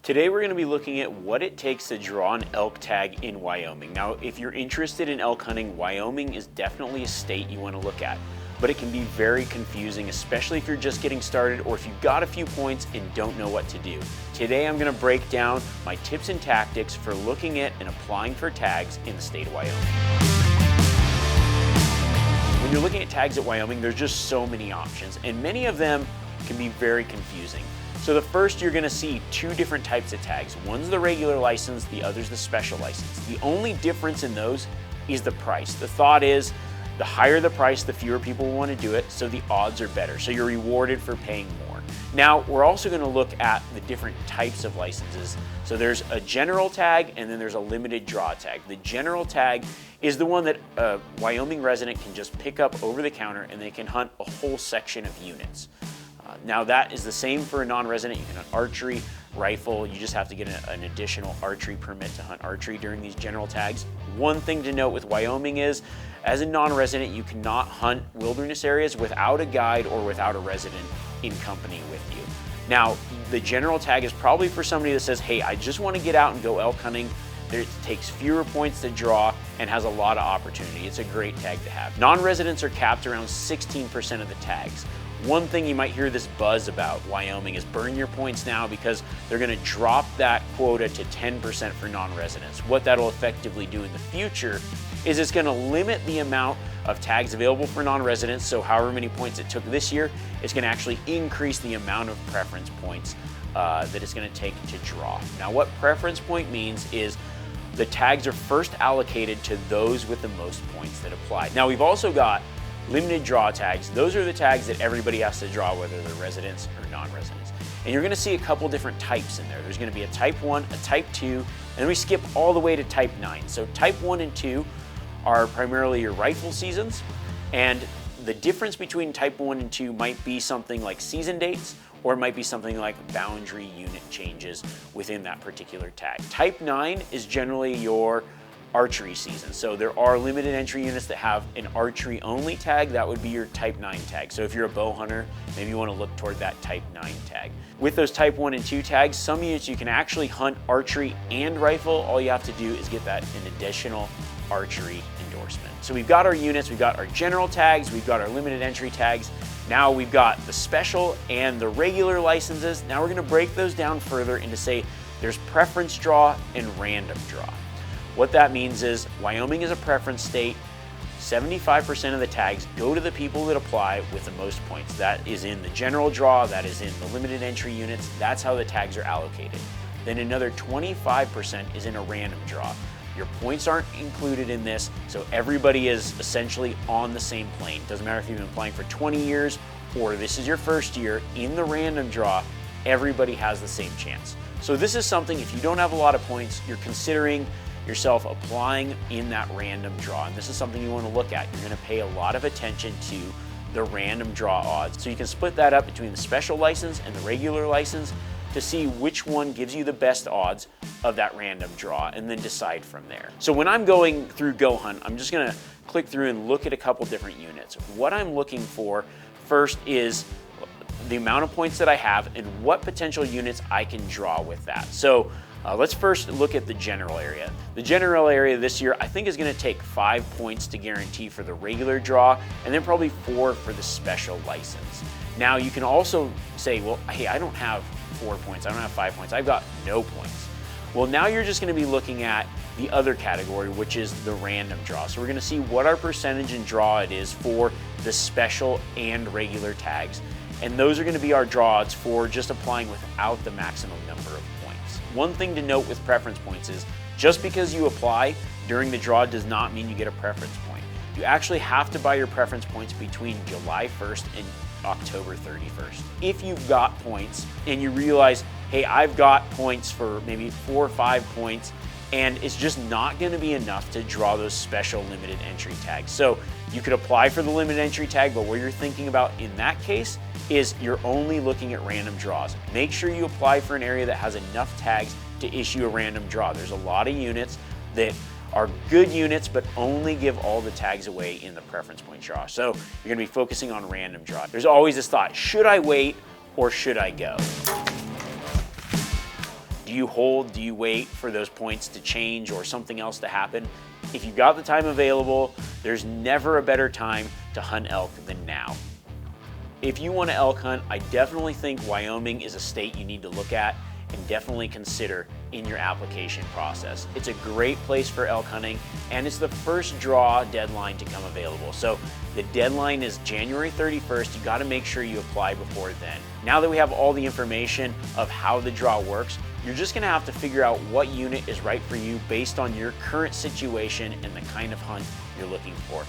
Today we're going to be looking at what it takes to draw an elk tag in Wyoming. Now, if you're interested in elk hunting, Wyoming is definitely a state you want to look at, but it can be very confusing, especially if you're just getting started or if you've got a few points and don't know what to do. Today I'm going to break down my tips and tactics for looking at and applying for tags in the state of Wyoming. When you're looking at tags at Wyoming, there's just so many options, and many of them can be very confusing. So the first, you're gonna see two different types of tags. One's the regular license, the other's the special license. The only difference in those is the price. The thought is, the higher the price, the fewer people want to do it, so the odds are better. So you're rewarded for paying more. Now, we're also gonna look at the different types of licenses. So there's a general tag, and then there's a limited draw tag. The general tag is the one that a Wyoming resident can just pick up over the counter, and they can hunt a whole section of units. Now that is the same for a non-resident. You can hunt archery, rifle. You just have to get an additional archery permit to hunt archery during these general tags. One thing to note with Wyoming is, as a non-resident, you cannot hunt wilderness areas without a guide or without a resident in company with you. Now, the general tag is probably for somebody that says, hey, I just want to get out and go elk hunting. It takes fewer points to draw and has a lot of opportunity. It's a great tag to have. Non-residents are capped around 16% of the tags. One thing you might hear this buzz about Wyoming is burn your points now, because they're going to drop that quota to 10% for non-residents. What that'll effectively do in the future is it's going to limit the amount of tags available for non-residents. So however many points it took this year, it's going to actually increase the amount of preference points that it's going to take to draw. Now, what preference point means is the tags are first allocated to those with the most points that apply. Now, we've also got limited draw tags. Those are the tags that everybody has to draw, whether they're residents or non-residents. And you're gonna see a couple different types in there. There's gonna be a type 1, a type 2, and then we skip all the way to type 9. So type 1 and 2 are primarily your rifle seasons, and the difference between type 1 and 2 might be something like season dates, or it might be something like boundary unit changes within that particular tag. Type 9 is generally your archery season. So there are limited entry units that have an archery only tag. That would be your type 9 tag. So if you're a bow hunter, maybe you want to look toward that type 9 tag. With those type 1 and 2 tags, some units you can actually hunt archery and rifle. All you have to do is get that an additional archery endorsement. So we've got our units, we've got our general tags, we've got our limited entry tags. Now we've got the special and the regular licenses. Now we're going to break those down further into, say, there's preference draw and random draw. What that means is Wyoming is a preference state. 75% of the tags go to the people that apply with the most points. That is in the general draw, that is in the limited entry units. That's how the tags are allocated. Then another 25% is in a random draw. Your points aren't included in this, so everybody is essentially on the same plane. Doesn't matter if you've been playing for 20 years or this is your first year. In the random draw, everybody has the same chance. So this is something, if you don't have a lot of points, you're considering yourself applying in that random draw. And this is something you want to look at. You're going to pay a lot of attention to the random draw odds. So you can split that up between the special license and the regular license to see which one gives you the best odds of that random draw, and then decide from there. So when I'm going through Go Hunt, I'm just going to click through and look at a couple different units. What I'm looking for first is the amount of points that I have and what potential units I can draw with that. So let's first look at the general area. The general area this year, I think, is going to take 5 points to guarantee for the regular draw, and then probably 4 for the special license. Now, you can also say, well, hey, I don't have 4 points, I don't have 5 points, I've got no points. Well, now you're just going to be looking at the other category, which is the random draw. So we're going to see what our percentage in draw it is for the special and regular tags. And those are going to be our draw odds for just applying without the maximum number of points. One thing to note with preference points is just because you apply during the draw does not mean you get a preference point. You actually have to buy your preference points between July 1st and October 31st. If you've got points and you realize, hey, I've got points for maybe 4 or 5 points, and it's just not going to be enough to draw those special limited entry tags. So you could apply for the limited entry tag, but what you're thinking about in that case is you're only looking at random draws. Make sure you apply for an area that has enough tags to issue a random draw. There's a lot of units that are good units, but only give all the tags away in the preference point draw. So you're gonna be focusing on random draw. There's always this thought, should I wait or should I go? Do you hold? Do you wait for those points to change or something else to happen? If you've got the time available, there's never a better time to hunt elk than now. If you want to elk hunt, I definitely think Wyoming is a state you need to look at and definitely consider in your application process. It's a great place for elk hunting, and it's the first draw deadline to come available. So the deadline is January 31st. You got to make sure you apply before then. Now that we have all the information of how the draw works, you're just going to have to figure out what unit is right for you based on your current situation and the kind of hunt you're looking for.